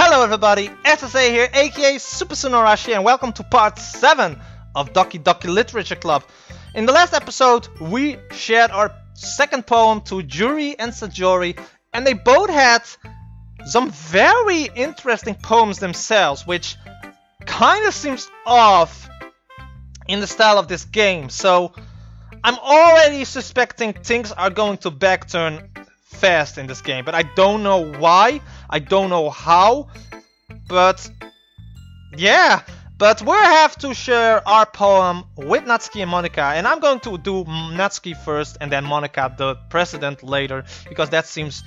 Hello everybody, SSA here, aka Super Sonorashi, and welcome to part 7 of Doki Doki Literature Club. In the last episode, we shared our second poem to Yuri and Sajori, and they both had some very interesting poems themselves, which kinda seems off in the style of this game. So I'm already suspecting things are going to backturn fast in this game, but I don't know why, I don't know how, but yeah. But we have to share our poem with Natsuki and Monika, and I'm going to do Natsuki first and then Monika the precedent later, because that seems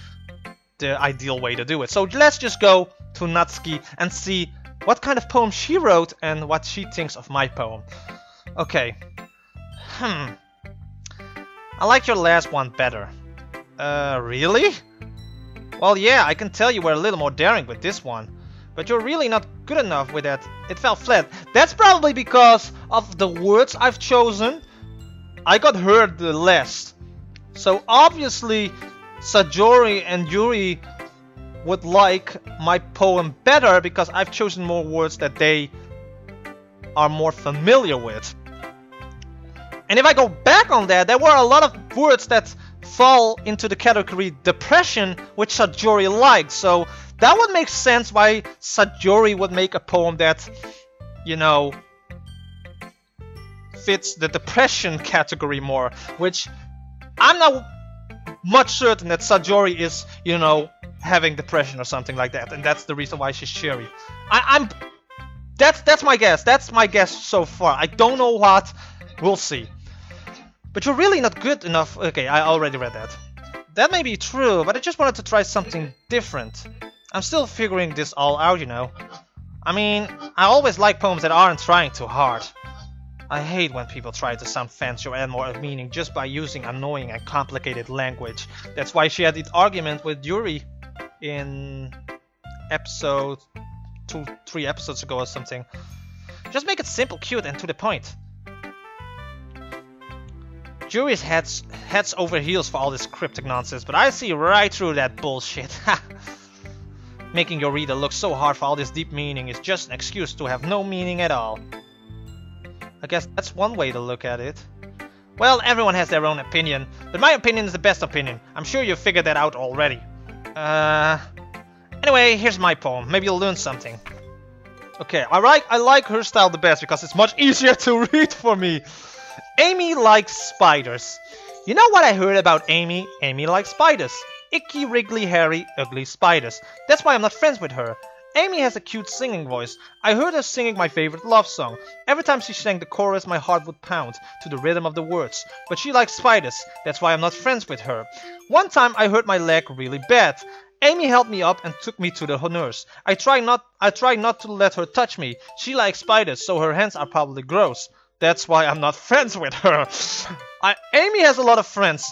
the ideal way to do it. So let's just go to Natsuki and see what kind of poem she wrote and what she thinks of my poem. Okay. I like your last one better. Really? Well, yeah, I can tell you were a little more daring with this one, but you're really not good enough with that. It fell flat. That's probably because of the words I've chosen. I got hurt the less. So obviously, Sajori and Yuri would like my poem better because I've chosen more words that they are more familiar with. And if I go back on that, there were a lot of words that fall into the category depression, which Sajori liked. So that would make sense why Sajori would make a poem that, you know, fits the depression category more. Which I'm not much certain that Sajori is, you know, having depression or something like that, and that's the reason why she's cheery. That's my guess. That's my guess so far. I don't know what. We'll see. But you're really not good enough. Okay, I already read that. That may be true, but I just wanted to try something different. I'm still figuring this all out, you know. I mean, I always like poems that aren't trying too hard. I hate when people try to sound fancy or add more meaning just by using annoying and complicated language. That's why she had the argument with Yuri in episode 2-3 episodes ago or something. Just make it simple, cute, and to the point. Yuri's heads over heels for all this cryptic nonsense, but I see right through that bullshit. Making your reader look so hard for all this deep meaning is just an excuse to have no meaning at all. I guess that's one way to look at it. Well, everyone has their own opinion, but my opinion is the best opinion. I'm sure you figured that out already. Anyway, here's my poem. Maybe you'll learn something. Okay, I like her style the best because it's much easier to read for me. Amy likes spiders. You know what I heard about Amy? Amy likes spiders. Icky, wriggly, hairy, ugly spiders. That's why I'm not friends with her. Amy has a cute singing voice. I heard her singing my favorite love song. Every time she sang the chorus, my heart would pound to the rhythm of the words. But she likes spiders. That's why I'm not friends with her. One time I hurt my leg really bad. Amy helped me up and took me to the nurse. I try not to let her touch me. She likes spiders, so her hands are probably gross. That's why I'm not friends with her. Amy has a lot of friends.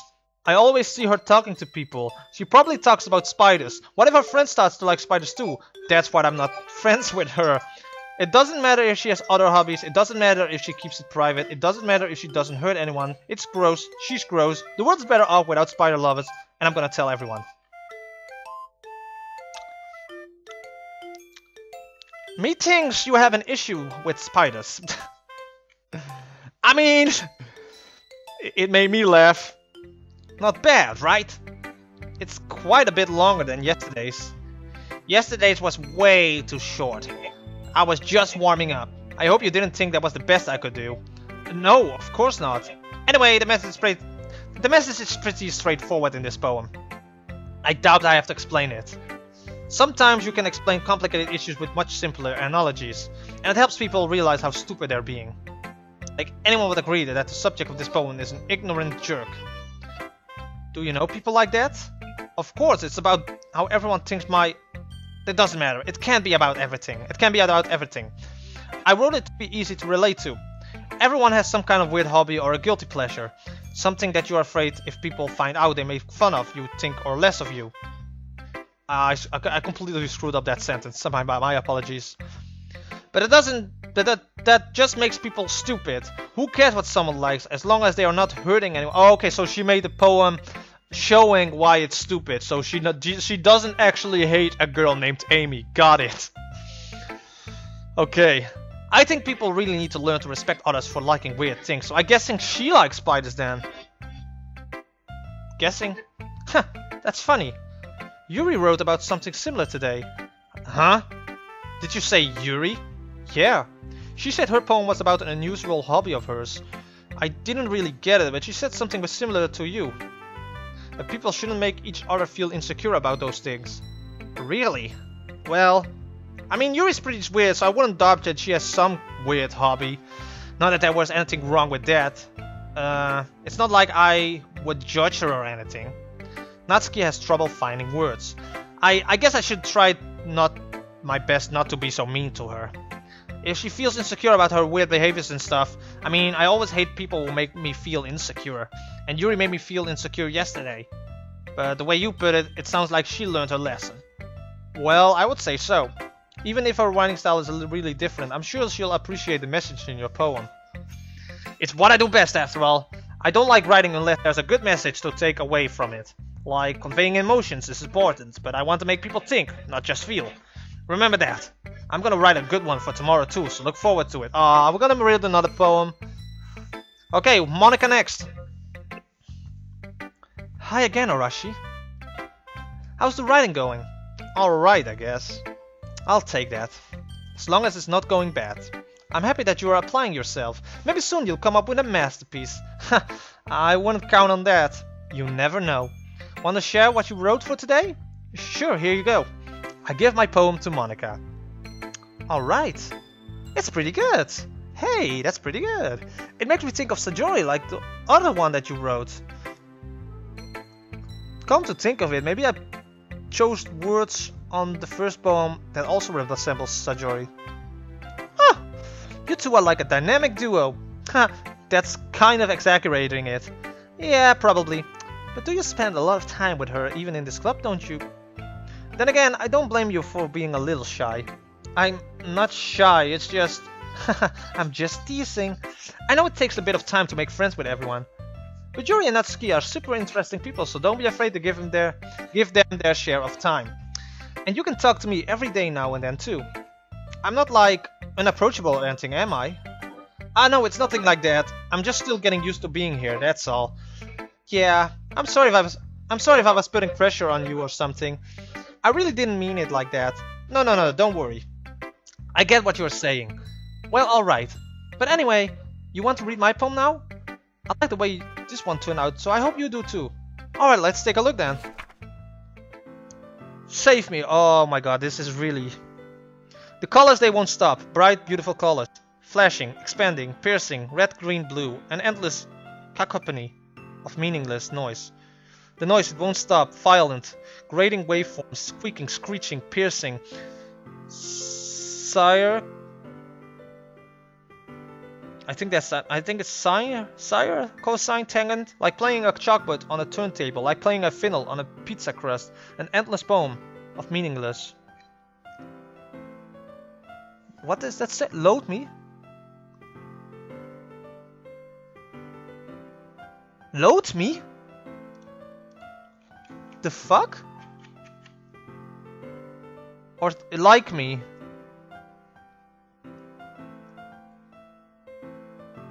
I always see her talking to people. She probably talks about spiders. What if her friend starts to like spiders too? That's why I'm not friends with her. It doesn't matter if she has other hobbies. It doesn't matter if she keeps it private. It doesn't matter if she doesn't hurt anyone. It's gross. She's gross. The world's better off without spider lovers. And I'm gonna tell everyone. Me thinks you have an issue with spiders. I mean, it made me laugh. Not bad, right? It's quite a bit longer than yesterday's. Yesterday's was way too short. I was just warming up. I hope you didn't think that was the best I could do. No, of course not. Anyway, the message is pretty straightforward in this poem. I doubt I have to explain it. Sometimes you can explain complicated issues with much simpler analogies, and it helps people realize how stupid they're being. Like, anyone would agree that the subject of this poem is an ignorant jerk. Do you know people like that? Of course, it's about how everyone thinks It doesn't matter. It can't be about everything. It can be about everything. I wrote it to be easy to relate to. Everyone has some kind of weird hobby or a guilty pleasure. Something that you're afraid if people find out they make fun of you, think or less of you. I completely screwed up that sentence. Somehow, my apologies. But it doesn't. That just makes people stupid. Who cares what someone likes as long as they are not hurting anyone? Oh, okay, so she made the poem showing why it's stupid. So she doesn't actually hate a girl named Amy. Got it. Okay. I think people really need to learn to respect others for liking weird things. So I'm guessing she likes spiders then. Guessing? Huh, that's funny. Yuri wrote about something similar today. Huh? Did you say Yuri? Yeah. She said her poem was about an unusual hobby of hers. I didn't really get it, but she said something was similar to you. That people shouldn't make each other feel insecure about those things. Really? Well, I mean, Yuri's pretty weird, so I wouldn't doubt that she has some weird hobby. Not that there was anything wrong with that. It's not like I would judge her or anything. Natsuki has trouble finding words. I guess I should try my best not to be so mean to her. If she feels insecure about her weird behaviors and stuff, I mean, I always hate people who make me feel insecure. And Yuri made me feel insecure yesterday. But the way you put it, it sounds like she learned her lesson. Well, I would say so. Even if her writing style is really different, I'm sure she'll appreciate the message in your poem. It's what I do best, after all. I don't like writing unless there's a good message to take away from it. Like, conveying emotions is important, but I want to make people think, not just feel. Remember that. I'm gonna write a good one for tomorrow too, so look forward to it. We're gonna read another poem. Okay, Monika next. Hi again, Arashi. How's the writing going? Alright, I guess. I'll take that. As long as it's not going bad. I'm happy that you are applying yourself. Maybe soon you'll come up with a masterpiece. I wouldn't count on that. You never know. Want to share what you wrote for today? Sure, here you go. I give my poem to Monika. Alright. It's pretty good. Hey, that's pretty good. It makes me think of Sajori, like the other one that you wrote. Come to think of it, maybe I chose words on the first poem that also resembles Sajori. Huh! You two are like a dynamic duo. Ha! That's kind of exaggerating it. Yeah, probably. But do you spend a lot of time with her even in this club, don't you? Then again, I don't blame you for being a little shy. I'm not shy, it's just... I'm just teasing. I know it takes a bit of time to make friends with everyone. But Yuri and Natsuki are super interesting people, so don't be afraid to give them their share of time. And you can talk to me every day now and then too. I'm not like unapproachable or anything, am I? No, it's nothing like that. I'm just still getting used to being here, that's all. Yeah, I'm sorry if I was putting pressure on you or something. I really didn't mean it like that. No, don't worry. I get what you're saying. Well, alright. But anyway, you want to read my poem now? I like the way this one turned out, so I hope you do too. Alright, let's take a look then. Save me. Oh my god, this is really... The colors, they won't stop. Bright, beautiful colors. Flashing, expanding, piercing, red, green, blue. An endless cacophony of meaningless noise. The noise, it won't stop. Violent, grating waveforms, squeaking, screeching, piercing. Sire... I think it's sire, cosine, tangent, like playing a chalkboard on a turntable, like playing a fiddle on a pizza crust, an endless poem of meaningless. What does that say? Load me? Load me? The fuck? Or like me?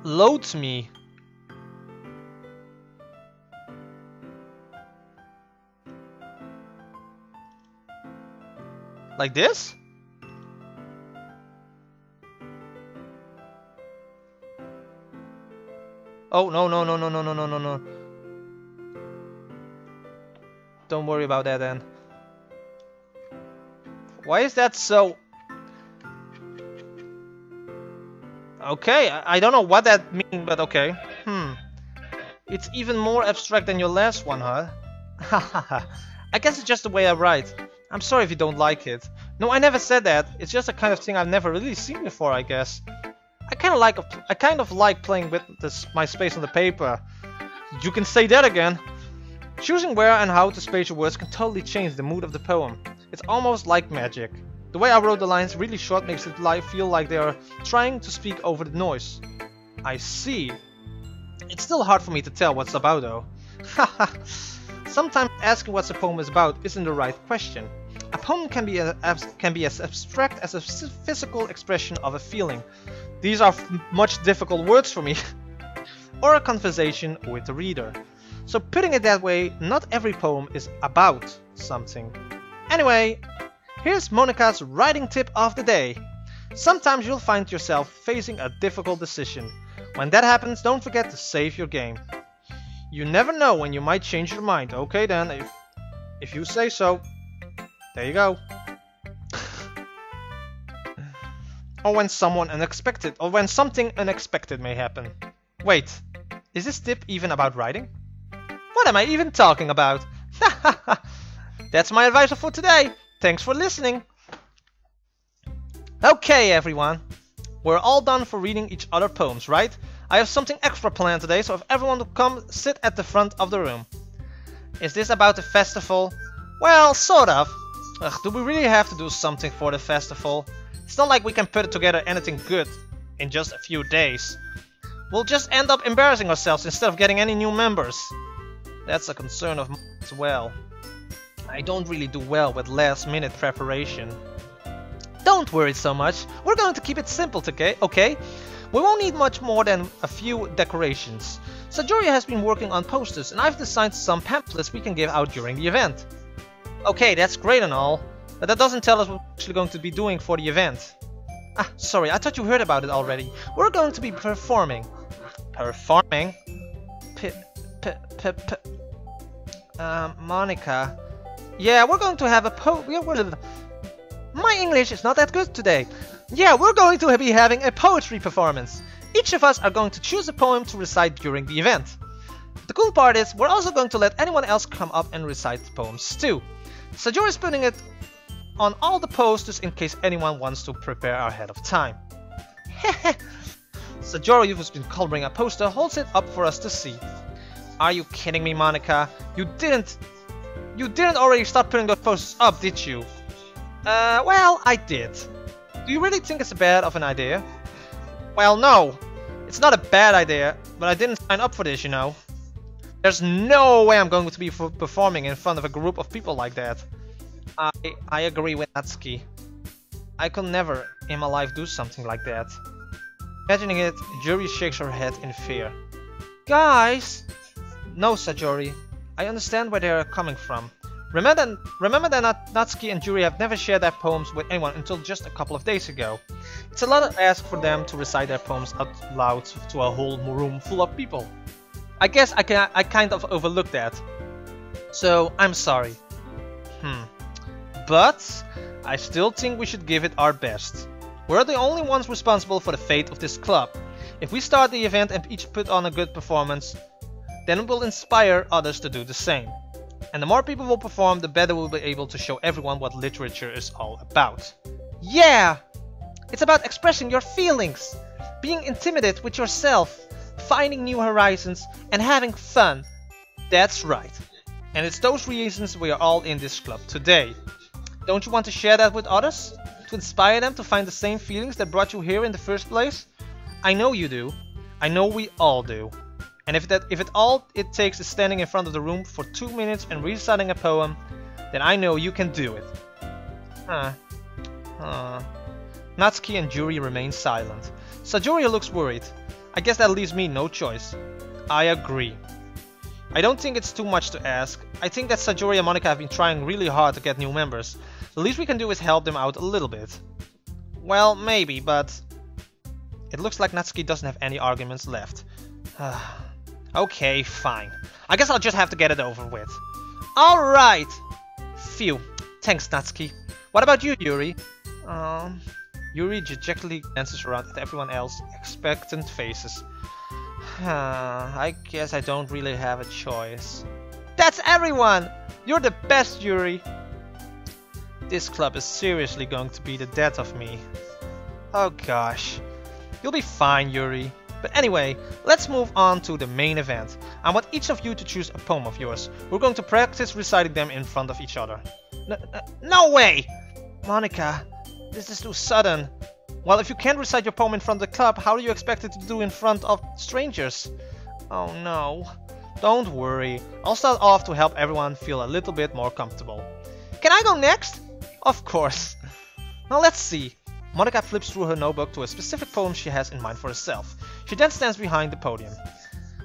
Loads me. Like this? Oh, no. Don't worry about that then. Why is that so... Okay, I don't know what that means, but okay. It's even more abstract than your last one, huh? I guess it's just the way I write. I'm sorry if you don't like it. No, I never said that. It's just a kind of thing I've never really seen before, I guess. I kind of like playing with my space on the paper. You can say that again. Choosing where and how to space your words can totally change the mood of the poem. It's almost like magic. The way I wrote the lines really short makes it feel like they are trying to speak over the noise. I see. It's still hard for me to tell what's about though. sometimes asking what the poem is about isn't the right question. A poem can be as abstract as a physical expression of a feeling. These are much difficult words for me. Or a conversation with the reader. So putting it that way, not every poem is about something. Anyway, here's Monika's writing tip of the day. Sometimes you'll find yourself facing a difficult decision. When that happens, don't forget to save your game. You never know when you might change your mind. Okay then, if you say so. There you go. Or when something unexpected may happen. Wait, is this tip even about writing? What am I even talking about? That's my advice for today. Thanks for listening. Okay everyone, we're all done for reading each other poems, right? I have something extra planned today, so if everyone will come sit at the front of the room. Is this about the festival? Well, sort of. Ugh, do we really have to do something for the festival? It's not like we can put together anything good in just a few days. We'll just end up embarrassing ourselves instead of getting any new members. That's a concern of mine as well. I don't really do well with last minute preparation. Don't worry so much, we're going to keep it simple today, okay? We won't need much more than a few decorations. Sajori has been working on posters and I've designed some pamphlets we can give out during the event. Okay, that's great and all, but that doesn't tell us what we're actually going to be doing for the event. Ah, sorry, I thought you heard about it already. We're going to be performing. Performing? Monika. Yeah, we're going to have a My English is not that good today. Yeah, we're going to be having a poetry performance. Each of us are going to choose a poem to recite during the event. The cool part is, we're also going to let anyone else come up and recite the poems too. Sajori is putting it on all the posters in case anyone wants to prepare ahead of time. Sajori, who's been coloring a poster, holds it up for us to see. Are you kidding me, Monika? You didn't already start putting those posters up, did you? Well, I did. Do you really think it's bad of an idea? Well, no. It's not a bad idea, but I didn't sign up for this, you know. There's no way I'm going to be performing in front of a group of people like that. I agree with Natsuki. I could never in my life do something like that. Imagining it, Yuri shakes her head in fear. Guys! No, Sajori. I understand where they are coming from. Remember that Natsuki and Yuri have never shared their poems with anyone until just a couple of days ago. It's a lot to ask for them to recite their poems out loud to a whole room full of people. I guess I kind of overlooked that. So, I'm sorry. But I still think we should give it our best. We're the only ones responsible for the fate of this club. If we start the event and each put on a good performance, then it will inspire others to do the same. And the more people will perform, the better we'll be able to show everyone what literature is all about. Yeah! It's about expressing your feelings, being intimate with yourself, finding new horizons, and having fun. That's right. And it's those reasons we are all in this club today. Don't you want to share that with others? To inspire them to find the same feelings that brought you here in the first place? I know you do. I know we all do. And if all it takes is standing in front of the room for 2 minutes and reciting a poem, then I know you can do it. Natsuki and Yuri remain silent. Sajori looks worried. I guess that leaves me no choice. I agree. I don't think it's too much to ask. I think that Sajori and Monika have been trying really hard to get new members. The least we can do is help them out a little bit. Well, maybe, but it looks like Natsuki doesn't have any arguments left. Okay, fine. I guess I'll just have to get it over with. Alright! Phew. Thanks, Natsuki. What about you, Yuri? Yuri dejectedly glances around at everyone else, expectant faces. I guess I don't really have a choice. That's everyone! You're the best, Yuri! This club is seriously going to be the death of me. Oh gosh. You'll be fine, Yuri. But anyway, let's move on to the main event. I want each of you to choose a poem of yours. We're going to practice reciting them in front of each other. No way! Monika, this is too sudden. Well, if you can't recite your poem in front of the club, how do you expect it to do in front of strangers? Oh no. Don't worry, I'll start off to help everyone feel a little bit more comfortable. Can I go next? Of course. Now let's see. Monika flips through her notebook to a specific poem she has in mind for herself. She then stands behind the podium.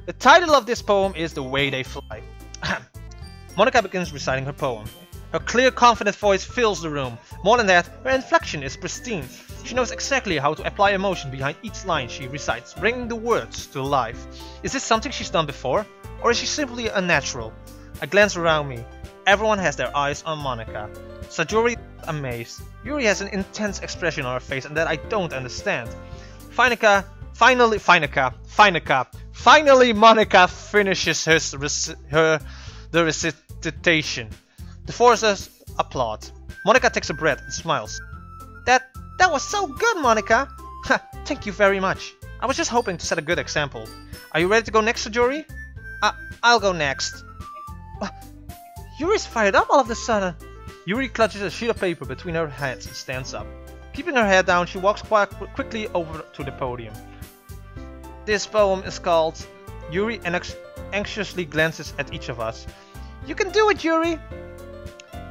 The title of this poem is The Way They Fly. Monika begins reciting her poem. Her clear, confident voice fills the room. More than that, her inflection is pristine. She knows exactly how to apply emotion behind each line she recites, bringing the words to life. Is this something she's done before? Or is she simply a natural? I glance around me. Everyone has their eyes on Monika. Sajori is amazed. Yuri has an intense expression on her face and that I don't understand. Finally Monika finishes the recitation. The forces applaud. Monika takes a breath and smiles. That was so good, Monika! Thank you very much. I was just hoping to set a good example. Are you ready to go next, Sajori? I'll go next. Yuri's fired up all of a sudden. Yuri clutches a sheet of paper between her hands and stands up. Keeping her head down, she walks quite quickly over to the podium. This poem is called... Yuri anxiously glances at each of us. You can do it, Yuri!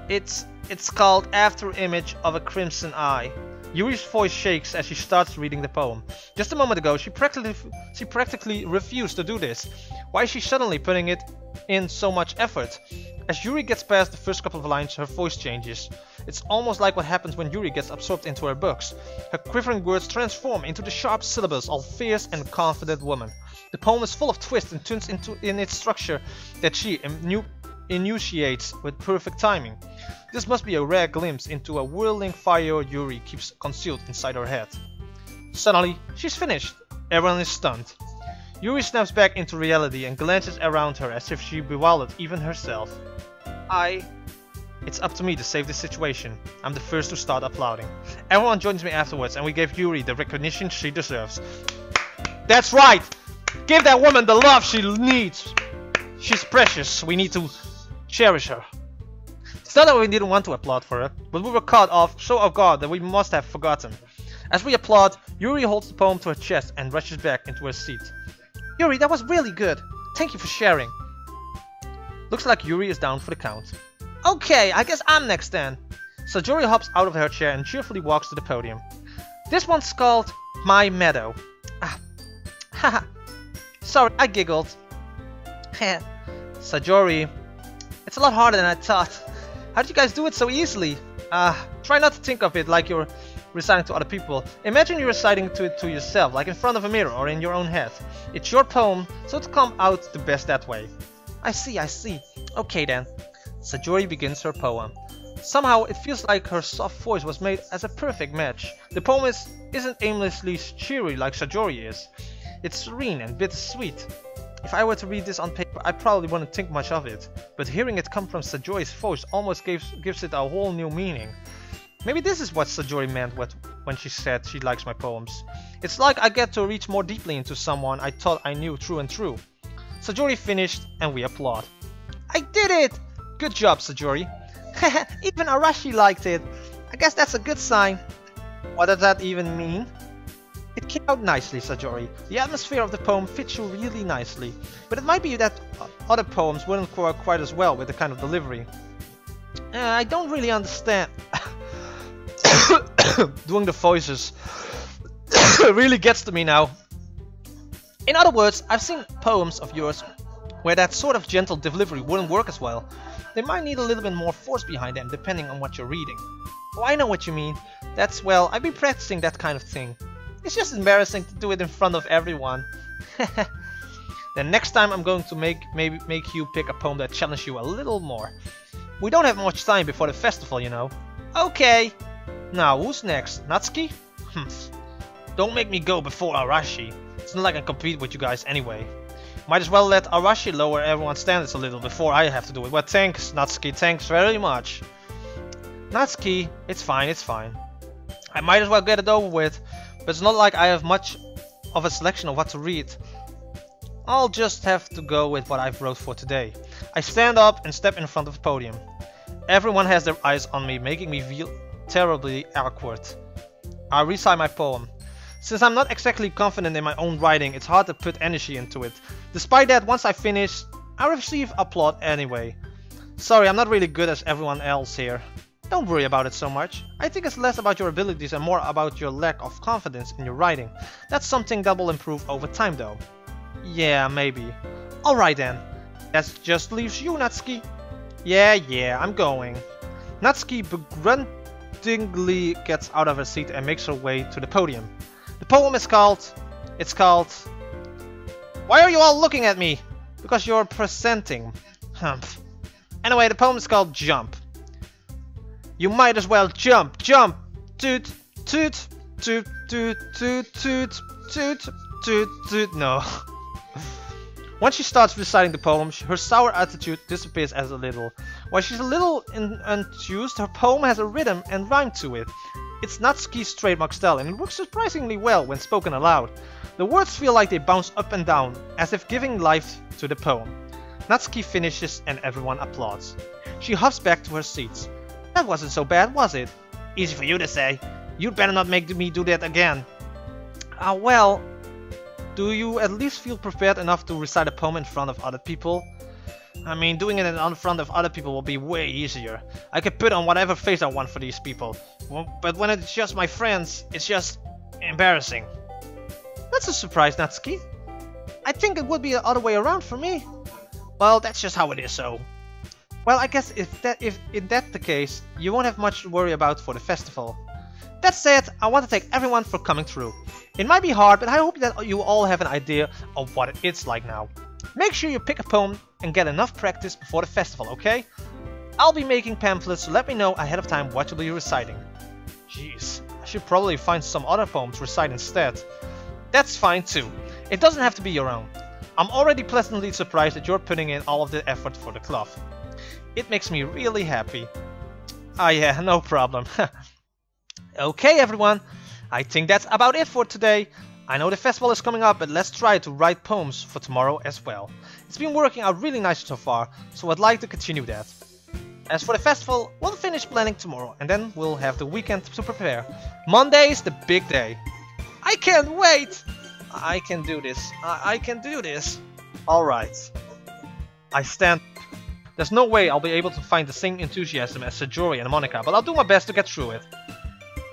It's called After Image of a Crimson Eye. Yuri's voice shakes as she starts reading the poem. Just a moment ago, she practically refused to do this. Why is she suddenly putting it in so much effort? As Yuri gets past the first couple of lines, her voice changes. It's almost like what happens when Yuri gets absorbed into her books. Her quivering words transform into the sharp syllables of a fierce and confident woman. The poem is full of twists and turns in its structure that she enunciates with perfect timing. This must be a rare glimpse into a whirling fire Yuri keeps concealed inside her head. Suddenly, she's finished. Everyone is stunned. Yuri snaps back into reality and glances around her as if she bewildered even herself. It's up to me to save this situation. I'm the first to start applauding. Everyone joins me afterwards and we give Yuri the recognition she deserves. That's right! Give that woman the love she needs! She's precious, we need to cherish her. It's not that we didn't want to applaud for her, but we were caught so off guard that we must have forgotten. As we applaud, Yuri holds the poem to her chest and rushes back into her seat. Yuri, that was really good. Thank you for sharing. Looks like Yuri is down for the count. Okay, I guess I'm next then. Sajori hops out of her chair and cheerfully walks to the podium. This one's called My Meadow. Haha. Sorry, I giggled. Sajori, it's a lot harder than I thought. How did you guys do it so easily? Try not to think of it like you're reciting to other people. Imagine you're reciting it to yourself, like in front of a mirror or in your own head. It's your poem, so it'll come out the best that way. I see. Okay then. Sajori begins her poem. Somehow it feels like her soft voice was made as a perfect match. The poem isn't aimlessly cheery like Sajori is. It's serene and bittersweet. If I were to read this on paper, I probably wouldn't think much of it. But hearing it come from Sajori's voice almost gives it a whole new meaning. Maybe this is what Sajori meant when she said she likes my poems. It's like I get to reach more deeply into someone I thought I knew through and through. Sajori finished and we applaud. I did it! Good job, Sajori. Even Arashi liked it. I guess that's a good sign. What does that even mean? It came out nicely, Sajori. The atmosphere of the poem fits you really nicely. But it might be that other poems wouldn't work quite as well with the kind of delivery. I don't really understand. Doing the voices really gets to me now. In other words, I've seen poems of yours where that sort of gentle delivery wouldn't work as well. They might need a little bit more force behind them depending on what you're reading. Oh, I know what you mean. I've been practicing that kind of thing. It's just embarrassing to do it in front of everyone. Then next time I'm going to make you pick a poem that challenges you a little more. We don't have much time before the festival, you know. Okay. Now, who's next? Natsuki? Don't make me go before Arashi. It's not like I compete with you guys anyway. Might as well let Arashi lower everyone's standards a little before I have to do it. But thanks, Natsuki, thanks very much. Natsuki, it's fine. I might as well get it over with, but it's not like I have much of a selection of what to read. I'll just have to go with what I've wrote for today. I stand up and step in front of the podium. Everyone has their eyes on me, making me feel terribly awkward. I recite my poem. Since I'm not exactly confident in my own writing, it's hard to put energy into it. Despite that, once I finish, I receive applaud anyway. Sorry, I'm not really good as everyone else here. Don't worry about it so much. I think it's less about your abilities and more about your lack of confidence in your writing. That's something that will improve over time though. Yeah, maybe. Alright then. That just leaves you, Natsuki. Yeah, I'm going. Natsuki begrudgingly gets out of her seat and makes her way to the podium. The poem is called... Why are you all looking at me? Because you're presenting. Humph. Anyway, the poem is called Jump. You might as well jump, jump! Toot, toot, toot, toot, toot, toot, toot, toot, toot, no. Once she starts reciting the poem, her sour attitude disappears as a little. While she's a little enthused, her poem has a rhythm and rhyme to it. It's Natsuki's trademark style and it works surprisingly well when spoken aloud. The words feel like they bounce up and down, as if giving life to the poem. Natsuki finishes and everyone applauds. She hops back to her seats. That wasn't so bad, was it? Easy for you to say. You'd better not make me do that again. Well, do you at least feel prepared enough to recite a poem in front of other people? I mean, doing it in front of other people will be way easier. I could put on whatever face I want for these people. But when it's just my friends, it's just embarrassing. That's a surprise, Natsuki. I think it would be the other way around for me. Well, that's just how it is, so. Well, I guess if that's the case, you won't have much to worry about for the festival. That said, I want to thank everyone for coming through. It might be hard, but I hope that you all have an idea of what it's like now. Make sure you pick a poem and get enough practice before the festival, okay? I'll be making pamphlets, so let me know ahead of time what you'll be reciting. Jeez, I should probably find some other poems to recite instead. That's fine too. It doesn't have to be your own. I'm already pleasantly surprised that you're putting in all of the effort for the club. It makes me really happy. Ah yeah, no problem. Okay everyone, I think that's about it for today. I know the festival is coming up, but let's try to write poems for tomorrow as well. It's been working out really nice so far, so I'd like to continue that. As for the festival, we'll finish planning tomorrow and then we'll have the weekend to prepare. Monday is the big day. I can't wait! I can do this. I can do this. Alright. I stand. There's no way I'll be able to find the same enthusiasm as Sajori and Monika, but I'll do my best to get through it.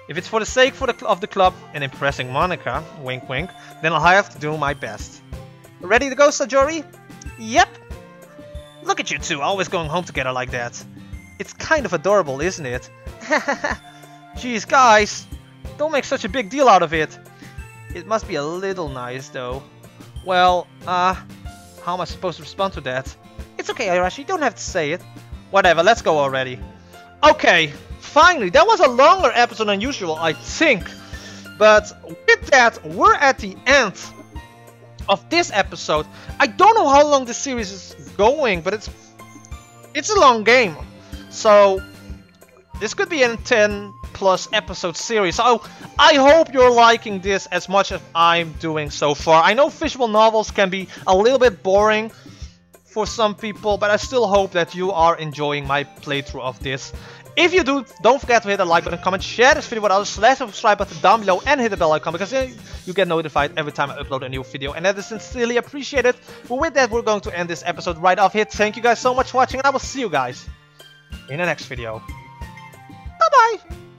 If it's for the sake of the club and impressing Monika, wink wink, then I'll have to do my best. Ready to go, Sajori? Yep! Look at you two, always going home together like that. It's kind of adorable, isn't it? Jeez, guys, don't make such a big deal out of it. It must be a little nice, though. Well, how am I supposed to respond to that? It's okay, Arashi, you don't have to say it. Whatever, let's go already. Okay, finally, that was a longer episode than usual, I think. But with that, we're at the end of this episode. I don't know how long this series is going, but it's a long game. So, this could be a 10+ episode series. So, I hope you're liking this as much as I'm doing so far. I know visual novels can be a little bit boring for some people, but I still hope that you are enjoying my playthrough of this. If you do, don't forget to hit the like button, comment, share this video with others, slash the subscribe button down below and hit the bell icon because you get notified every time I upload a new video, and that is sincerely appreciated. But with that, we're going to end this episode right off here. Thank you guys so much for watching, and I will see you guys in the next video.